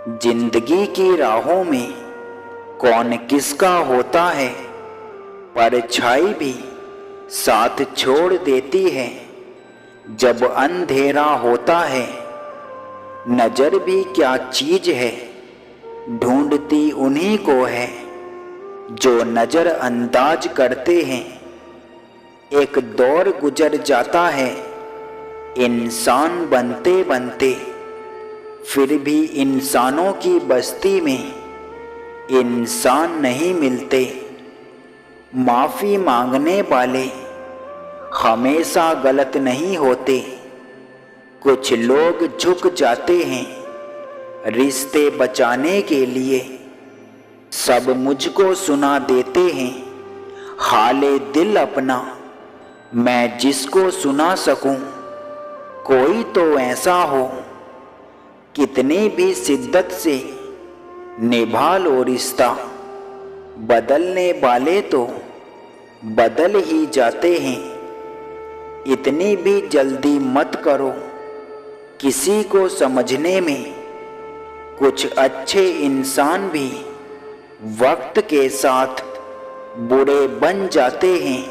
जिंदगी की राहों में कौन किसका होता है, परछाई भी साथ छोड़ देती है। जब अंधेरा होता है, नजर भी क्या चीज है, ढूंढती उन्हीं को है जो नजर अंदाज करते हैं। एक दौर गुजर जाता है इंसान बनते बनते, फिर भी इंसानों की बस्ती में इंसान नहीं मिलते। माफ़ी मांगने वाले हमेशा गलत नहीं होते, कुछ लोग झुक जाते हैं रिश्ते बचाने के लिए। सब मुझको सुना देते हैं हाले दिल अपना, मैं जिसको सुना सकूं कोई तो ऐसा हो। कितनी भी शिद्दत से निभा लो रिश्ता, बदलने वाले तो बदल ही जाते हैं। इतनी भी जल्दी मत करो किसी को समझने में, कुछ अच्छे इंसान भी वक्त के साथ बुरे बन जाते हैं।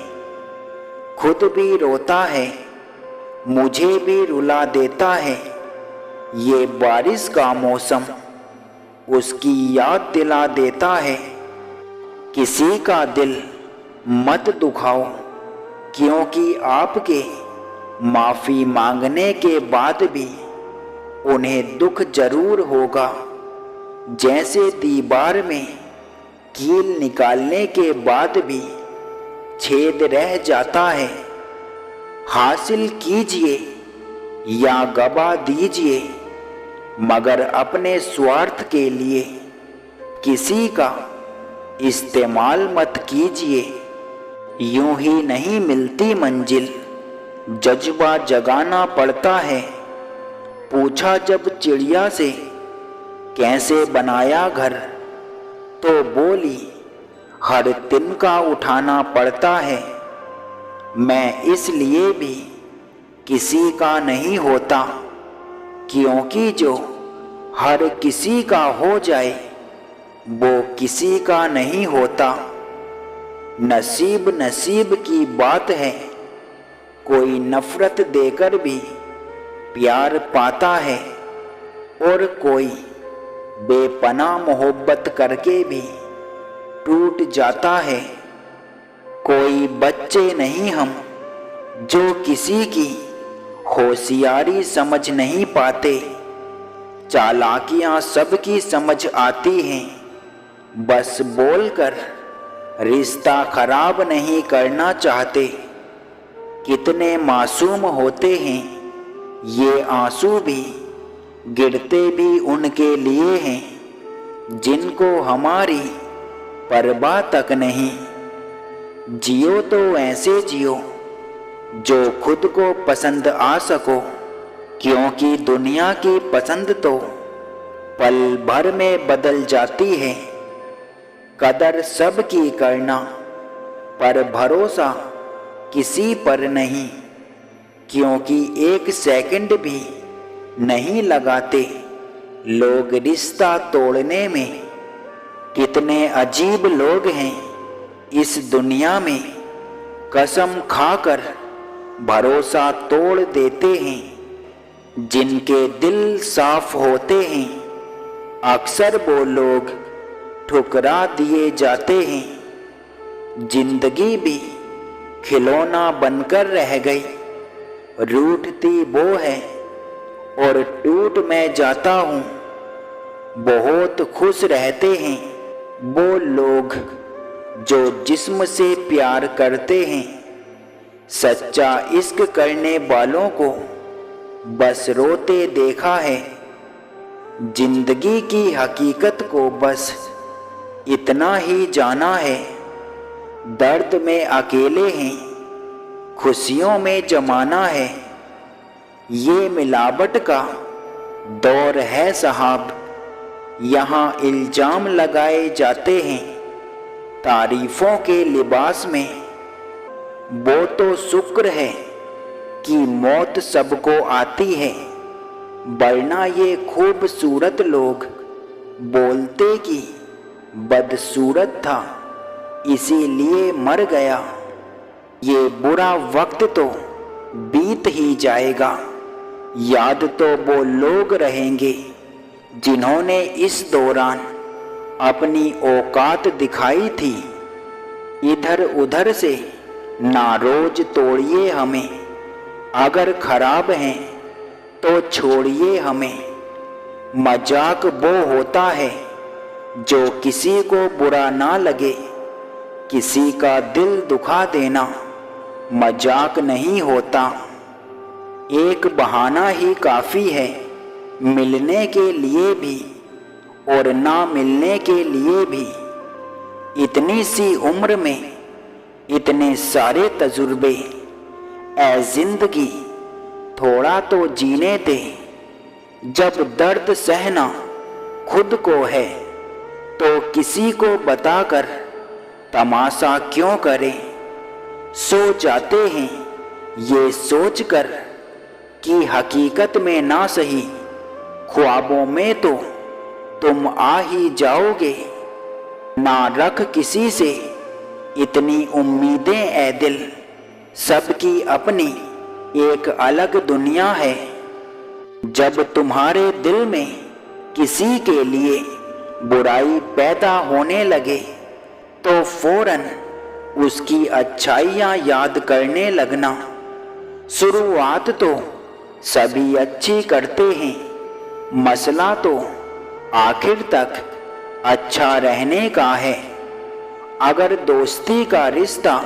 खुद भी रोता है, मुझे भी रुला देता है। ये बारिश का मौसम उसकी याद दिला देता है। किसी का दिल मत दुखाओ, क्योंकि आपके माफ़ी मांगने के बाद भी उन्हें दुख जरूर होगा। जैसे दीवार में कील निकालने के बाद भी छेद रह जाता है। हासिल कीजिए या गवा दीजिए, मगर अपने स्वार्थ के लिए किसी का इस्तेमाल मत कीजिए। यूं ही नहीं मिलती मंजिल, जज्बा जगाना पड़ता है। पूछा जब चिड़िया से कैसे बनाया घर, तो बोली हर तिनका उठाना पड़ता है। मैं इसलिए भी किसी का नहीं होता, क्योंकि जो हर किसी का हो जाए वो किसी का नहीं होता। नसीब नसीब की बात है, कोई नफरत देकर भी प्यार पाता है, और कोई बेपनाह मोहब्बत करके भी टूट जाता है। कोई बच्चे नहीं हम जो किसी की होशियारी समझ नहीं पाते। चालाकियां सबकी समझ आती हैं, बस बोलकर रिश्ता खराब नहीं करना चाहते। कितने मासूम होते हैं ये आंसू भी, गिरते भी उनके लिए हैं जिनको हमारी परवाह तक नहीं। जियो तो ऐसे जियो जो खुद को पसंद आ सको, क्योंकि दुनिया की पसंद तो पल भर में बदल जाती है। कदर सबकी करना, पर भरोसा किसी पर नहीं, क्योंकि एक सेकंड भी नहीं लगाते लोग रिश्ता तोड़ने में। कितने अजीब लोग हैं इस दुनिया में, कसम खाकर भरोसा तोड़ देते हैं। जिनके दिल साफ होते हैं अक्सर वो लोग ठुकरा दिए जाते हैं। जिंदगी भी खिलौना बनकर रह गई, रूठती वो है और टूट मैं जाता हूँ। बहुत खुश रहते हैं वो लोग जो जिस्म से प्यार करते हैं। सच्चा इश्क करने वालों को बस रोते देखा है। जिंदगी की हकीकत को बस इतना ही जाना है। दर्द में अकेले हैं, खुशियों में जमाना है। ये मिलावट का दौर है साहब, यहाँ इल्जाम लगाए जाते हैं तारीफों के लिबास में। वो तो शुक्र है कि मौत सबको आती है, वरना ये खूबसूरत लोग बोलते कि बदसूरत था इसीलिए मर गया। ये बुरा वक्त तो बीत ही जाएगा, याद तो वो लोग रहेंगे जिन्होंने इस दौरान अपनी औकात दिखाई थी। इधर उधर से ना रोज तोड़िए हमें, अगर खराब हैं तो छोड़िए हमें। मजाक वो होता है जो किसी को बुरा ना लगे, किसी का दिल दुखा देना मजाक नहीं होता। एक बहाना ही काफ़ी है मिलने के लिए भी और ना मिलने के लिए भी। इतनी सी उम्र में इतने सारे तजुर्बे, ऐ जिंदगी थोड़ा तो जीने दे। जब दर्द सहना खुद को है तो किसी को बताकर तमाशा क्यों करें। सो जाते हैं ये सोचकर कि हकीकत में ना सही ख्वाबों में तो तुम आ ही जाओगे। ना रख किसी से इतनी उम्मीदें ऐ दिल, सबकी अपनी एक अलग दुनिया है। जब तुम्हारे दिल में किसी के लिए बुराई पैदा होने लगे तो फौरन उसकी अच्छाइयाँ याद करने लगना। शुरुआत तो सभी अच्छी करते हैं, मसला तो आखिर तक अच्छा रहने का है। अगर दोस्ती का रिश्ता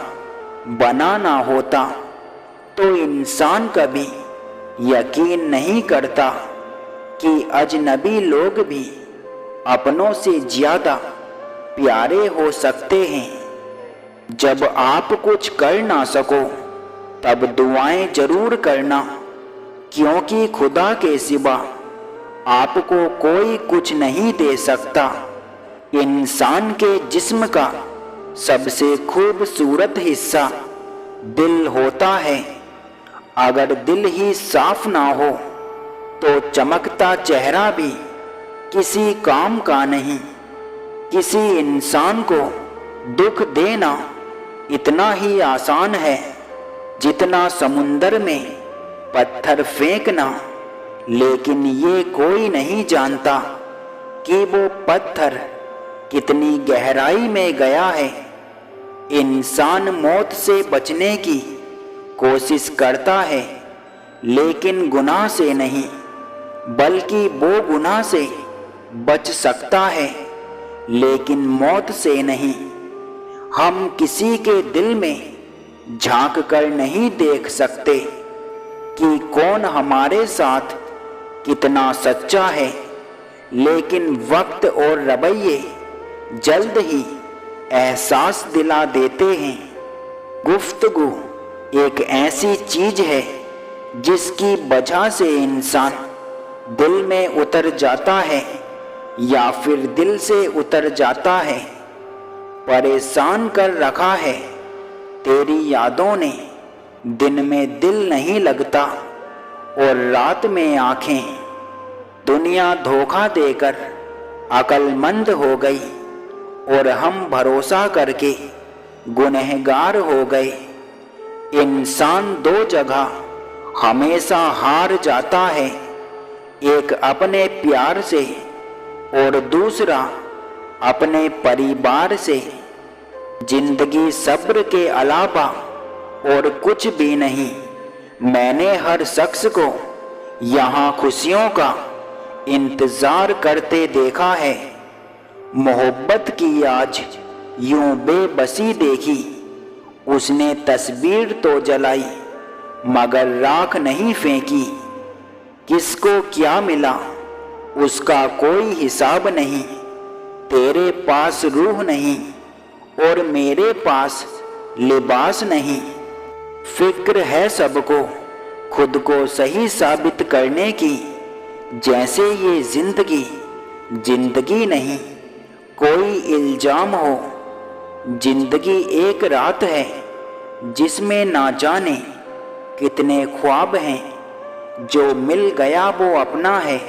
बना ना होता तो इंसान कभी यकीन नहीं करता कि अजनबी लोग भी अपनों से ज़्यादा प्यारे हो सकते हैं। जब आप कुछ कर ना सको तब दुआएं जरूर करना, क्योंकि खुदा के सिवा आपको कोई कुछ नहीं दे सकता। इंसान के जिस्म का सबसे खूबसूरत हिस्सा दिल होता है। अगर दिल ही साफ ना हो तो चमकता चेहरा भी किसी काम का नहीं। किसी इंसान को दुख देना इतना ही आसान है जितना समुंदर में पत्थर फेंकना, लेकिन ये कोई नहीं जानता कि वो पत्थर कितनी गहराई में गया है। इंसान मौत से बचने की कोशिश करता है, लेकिन गुनाह से नहीं, बल्कि वो गुनाह से बच सकता है लेकिन मौत से नहीं। हम किसी के दिल में झांक कर नहीं देख सकते कि कौन हमारे साथ कितना सच्चा है, लेकिन वक्त और रवैये जल्द ही एहसास दिला देते हैं। गुफ्तगू एक ऐसी चीज है जिसकी वजह से इंसान दिल में उतर जाता है या फिर दिल से उतर जाता है। परेशान कर रखा है तेरी यादों ने, दिन में दिल नहीं लगता और रात में आंखें। दुनिया धोखा देकर अक्लमंद हो गई और हम भरोसा करके गुनहगार हो गए। इंसान दो जगह हमेशा हार जाता है, एक अपने प्यार से और दूसरा अपने परिवार से। जिंदगी सब्र के अलावा और कुछ भी नहीं। मैंने हर शख्स को यहाँ खुशियों का इंतजार करते देखा है। मोहब्बत की आज यूं बेबसी देखी, उसने तस्वीर तो जलाई मगर राख नहीं फेंकी। किसको क्या मिला उसका कोई हिसाब नहीं। तेरे पास रूह नहीं और मेरे पास लिबास नहीं। फिक्र है सबको खुद को सही साबित करने की, जैसे ये जिंदगी जिंदगी नहीं कोई इल्जाम हो। जिंदगी एक रात है जिसमें ना जाने कितने ख्वाब हैं। जो मिल गया वो अपना है,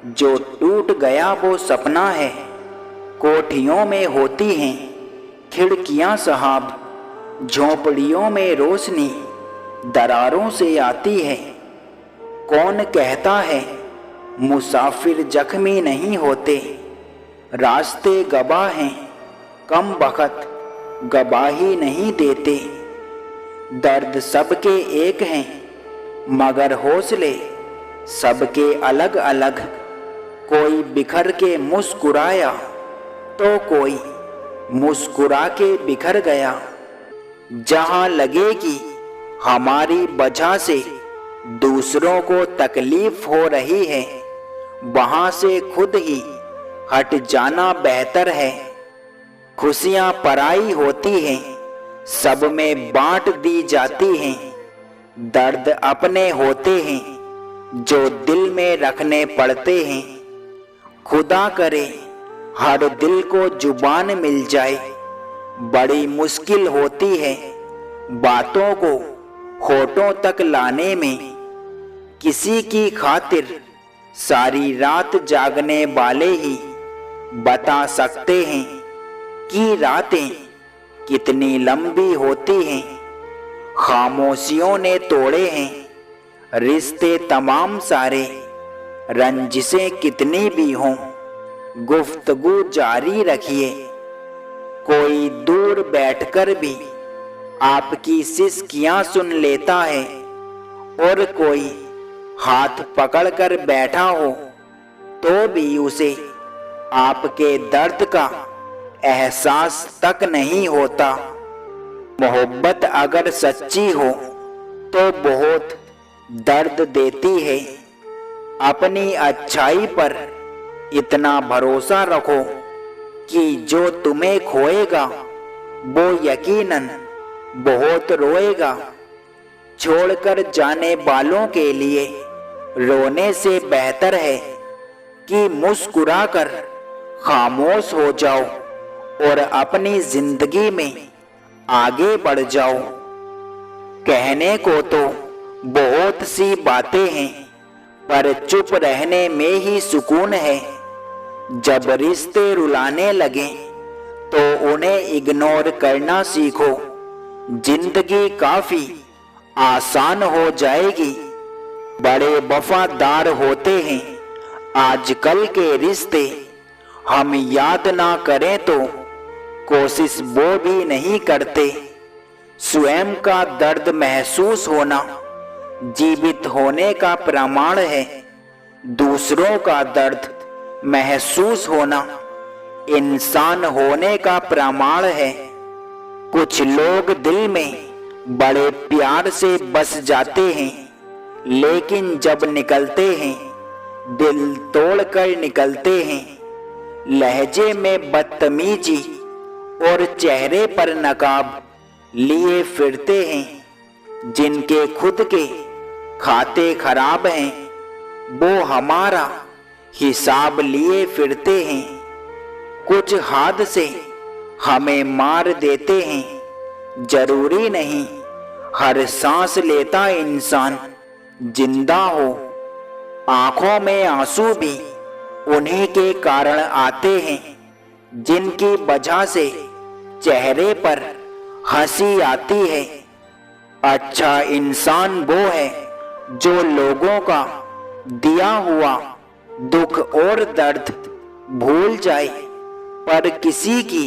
जो टूट गया वो सपना है। कोठियों में होती हैं खिड़कियां साहब, झोंपड़ियों में रोशनी दरारों से आती है। कौन कहता है मुसाफिर जख्मी नहीं होते, रास्ते गवाह हैं कम बखत गवाही नहीं देते। दर्द सबके एक हैं मगर हौसले सबके अलग अलग। कोई बिखर के मुस्कुराया तो कोई मुस्कुरा के बिखर गया। जहाँ लगे कि हमारी वजह से दूसरों को तकलीफ हो रही है, वहाँ से खुद ही हट जाना बेहतर है। खुशियाँ पराई होती हैं, सब में बांट दी जाती हैं। दर्द अपने होते हैं जो दिल में रखने पड़ते हैं। खुदा करे हर दिल को जुबान मिल जाए। बड़ी मुश्किल होती है बातों को होठों तक लाने में। किसी की खातिर सारी रात जागने वाले ही बता सकते हैं कि रातें कितनी लंबी होती हैं। खामोशियों ने तोड़े हैं रिश्ते तमाम सारे, रंजिशें कितनी भी हों गुफ्तगू जारी रखिए। कोई दूर बैठकर भी आपकी सिसकियां सुन लेता है, और कोई हाथ पकड़कर बैठा हो तो भी उसे आपके दर्द का एहसास तक नहीं होता। मोहब्बत अगर सच्ची हो तो बहुत दर्द देती है। अपनी अच्छाई पर इतना भरोसा रखो कि जो तुम्हें खोएगा वो यकीनन बहुत रोएगा। छोड़कर जाने वालों के लिए रोने से बेहतर है कि मुस्कुराकर खामोश हो जाओ और अपनी जिंदगी में आगे बढ़ जाओ। कहने को तो बहुत सी बातें हैं, पर चुप रहने में ही सुकून है। जब रिश्ते रुलाने लगे तो उन्हें इग्नोर करना सीखो। जिंदगी काफी आसान हो जाएगी। बड़े वफादार होते हैं आजकल के रिश्ते। हम याद ना करें तो कोशिश वो भी नहीं करते। स्वयं का दर्द महसूस होना जीवित होने का प्रमाण है। दूसरों का दर्द महसूस होना इंसान होने का प्रमाण है। कुछ लोग दिल में बड़े प्यार से बस जाते हैं, लेकिन जब निकलते हैं दिल तोड़कर निकलते हैं। लहजे में बदतमीजी और चेहरे पर नकाब लिए फिरते हैं। जिनके खुद के खाते खराब हैं वो हमारा हिसाब लिए फिरते हैं। कुछ हाथ से हमें मार देते हैं। जरूरी नहीं हर सांस लेता इंसान जिंदा हो। आंखों में आंसू भी उन्हीं के कारण आते हैं जिनकी वजह से चेहरे पर हंसी आती है। अच्छा इंसान वो है जो लोगों का दिया हुआ दुख और दर्द भूल जाए, पर किसी की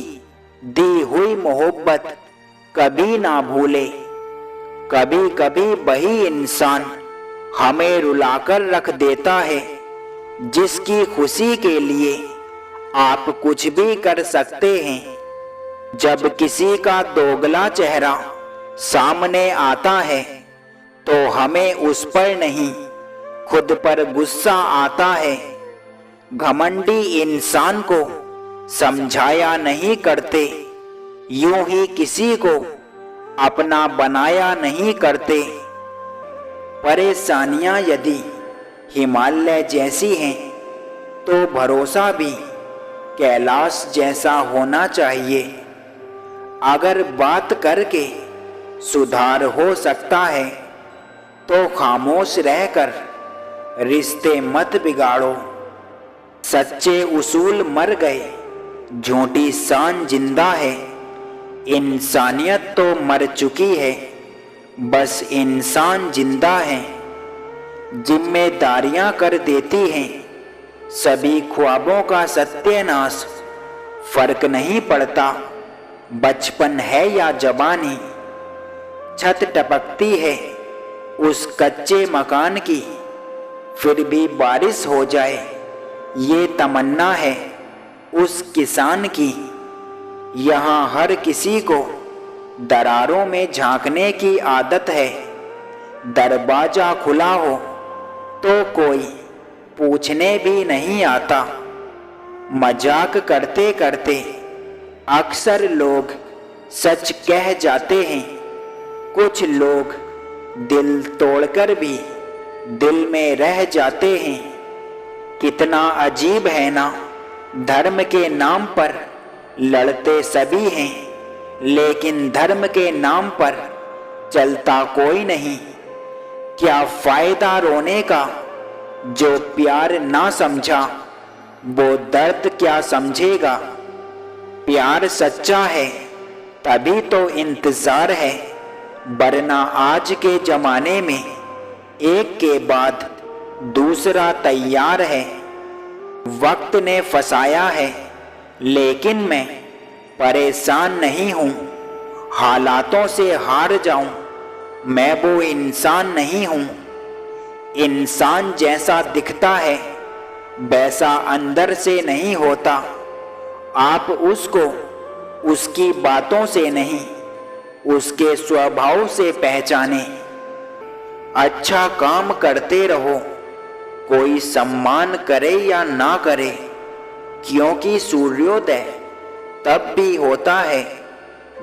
दी हुई मोहब्बत कभी ना भूले। कभी कभी वही इंसान हमें रुलाकर रख देता है जिसकी खुशी के लिए आप कुछ भी कर सकते हैं। जब किसी का दोगला चेहरा सामने आता है तो हमें उस पर नहीं खुद पर गुस्सा आता है। घमंडी इंसान को समझाया नहीं करते, यूं ही किसी को अपना बनाया नहीं करते। परेशानियां यदि हिमालय जैसी हैं तो भरोसा भी कैलाश जैसा होना चाहिए। अगर बात करके सुधार हो सकता है तो खामोश रहकर रिश्ते मत बिगाड़ो। सच्चे उसूल मर गए, झूठी शान जिंदा है। इंसानियत तो मर चुकी है, बस इंसान जिंदा है। जिम्मेदारियां कर देती हैं सभी ख्वाबों का सत्यानाश। फर्क नहीं पड़ता बचपन है या जवानी। छत टपकती है उस कच्चे मकान की, फिर भी बारिश हो जाए ये तमन्ना है उस किसान की। यहाँ हर किसी को दरारों में झांकने की आदत है। दरवाजा खुला हो तो कोई पूछने भी नहीं आता। मजाक करते करते अक्सर लोग सच कह जाते हैं। कुछ लोग दिल तोड़कर भी दिल में रह जाते हैं। कितना अजीब है ना, धर्म के नाम पर लड़ते सभी हैं, लेकिन धर्म के नाम पर चलता कोई नहीं। क्या फायदा रोने का, जो प्यार ना समझा वो दर्द क्या समझेगा। प्यार सच्चा है तभी तो इंतजार है, वरना आज के जमाने में एक के बाद दूसरा तैयार है। वक्त ने फंसाया है लेकिन मैं परेशान नहीं हूँ। हालातों से हार जाऊं मैं वो इंसान नहीं हूँ। इंसान जैसा दिखता है वैसा अंदर से नहीं होता। आप उसको उसकी बातों से नहीं, उसके स्वभाव से पहचाने। अच्छा काम करते रहो, कोई सम्मान करे या ना करे, क्योंकि सूर्योदय तब भी होता है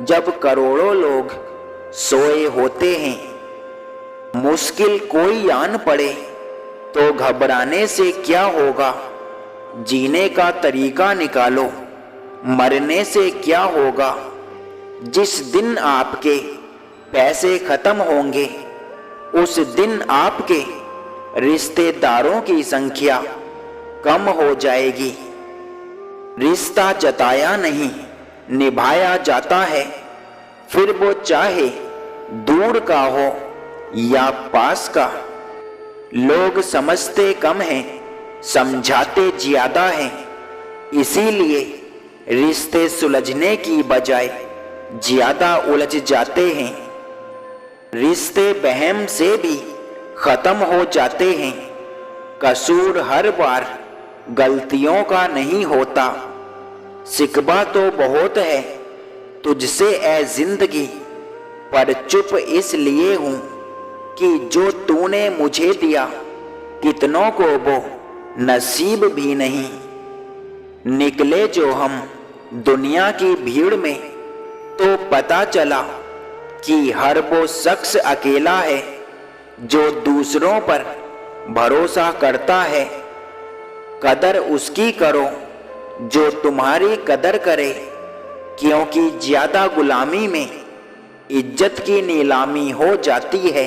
जब करोड़ों लोग सोए होते हैं। मुश्किल कोई आन पड़े तो घबराने से क्या होगा। जीने का तरीका निकालो, मरने से क्या होगा। जिस दिन आपके पैसे खत्म होंगे उस दिन आपके रिश्तेदारों की संख्या कम हो जाएगी। रिश्ता जताया नहीं निभाया जाता है, फिर वो चाहे दूर का हो या पास का। लोग समझते कम हैं, समझाते ज्यादा हैं, इसीलिए रिश्ते सुलझने की बजाय ज्यादा उलझ जाते हैं। रिश्ते बहम से भी खत्म हो जाते हैं। कसूर हर बार गलतियों का नहीं होता। शिकवा तो बहुत है तुझसे ए जिंदगी, पर चुप इसलिए हूं कि जो तूने मुझे दिया कितनों को वो नसीब भी नहीं। निकले जो हम दुनिया की भीड़ में तो पता चला कि हर वो शख्स अकेला है जो दूसरों पर भरोसा करता है। कदर उसकी करो जो तुम्हारी कदर करे, क्योंकि ज्यादा गुलामी में इज्जत की नीलामी हो जाती है।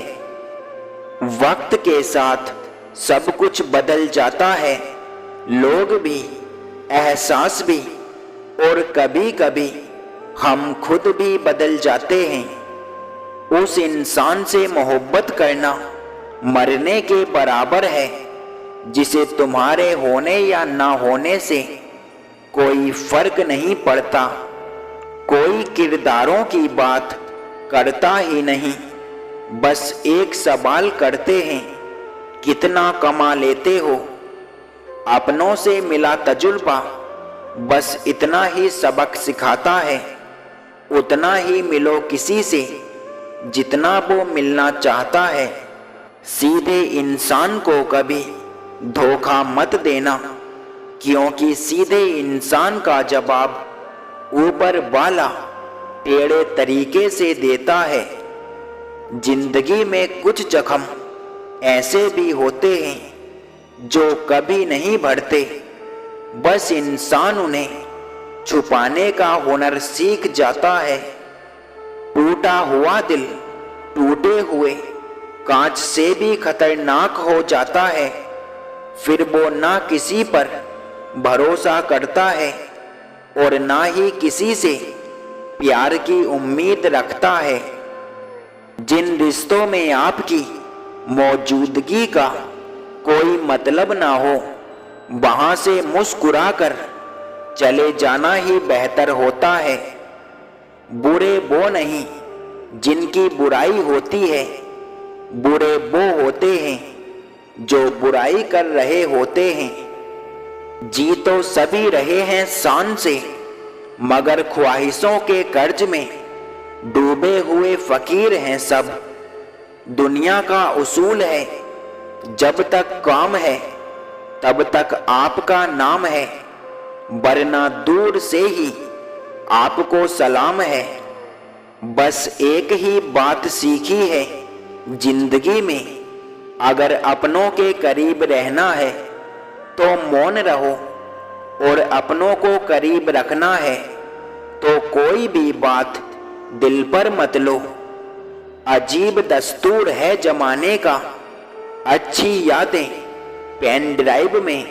वक्त के साथ सब कुछ बदल जाता है, लोग भी, एहसास भी, और कभी कभी हम खुद भी बदल जाते हैं। उस इंसान से मोहब्बत करना मरने के बराबर है जिसे तुम्हारे होने या ना होने से कोई फर्क नहीं पड़ता। कोई किरदारों की बात करता ही नहीं, बस एक सवाल करते हैं, कितना कमा लेते हो। अपनों से मिला तजुर्बा बस इतना ही सबक सिखाता है। उतना ही मिलो किसी से जितना वो मिलना चाहता है। सीधे इंसान को कभी धोखा मत देना, क्योंकि सीधे इंसान का जवाब ऊपर वाला टेढ़े तरीके से देता है। जिंदगी में कुछ जख्म ऐसे भी होते हैं जो कभी नहीं भरते, बस इंसान उन्हें छुपाने का हुनर सीख जाता है। टूटा हुआ दिल टूटे हुए कांच से भी खतरनाक हो जाता है, फिर वो ना किसी पर भरोसा करता है और ना ही किसी से प्यार की उम्मीद रखता है। जिन रिश्तों में आपकी मौजूदगी का कोई मतलब ना हो, वहां से मुस्कुराकर चले जाना ही बेहतर होता है। बुरे वो नहीं जिनकी बुराई होती है, बुरे वो होते हैं जो बुराई कर रहे होते हैं। जी तो सभी रहे हैं शान से, मगर ख्वाहिशों के कर्ज में डूबे हुए फकीर हैं सब। दुनिया का उसूल है, जब तक काम है तब तक आपका नाम है, वरना दूर से ही आपको सलाम है। बस एक ही बात सीखी है जिंदगी में, अगर अपनों के करीब रहना है तो मौन रहो, और अपनों को करीब रखना है तो कोई भी बात दिल पर मत लो। अजीब दस्तूर है जमाने का, अच्छी यादें पेन ड्राइव में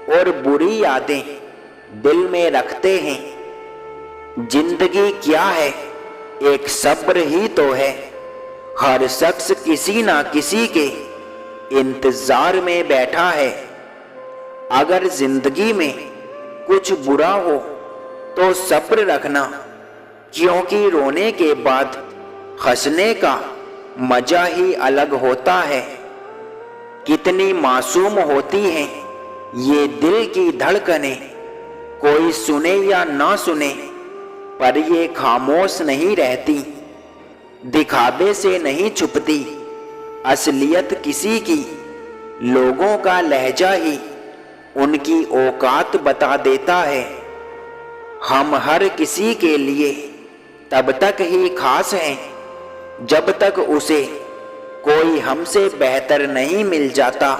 और बुरी यादें दिल में रखते हैं। जिंदगी क्या है, एक सब्र ही तो है। हर शख्स किसी ना किसी के इंतजार में बैठा है। अगर जिंदगी में कुछ बुरा हो तो सब्र रखना, क्योंकि रोने के बाद हंसने का मजा ही अलग होता है। कितनी मासूम होती हैं ये दिल की धड़कनें, कोई सुने या ना सुने पर ये खामोश नहीं रहती। दिखावे से नहीं छुपती असलियत किसी की, लोगों का लहजा ही उनकी औकात बता देता है। हम हर किसी के लिए तब तक ही खास हैं जब तक उसे कोई हमसे बेहतर नहीं मिल जाता।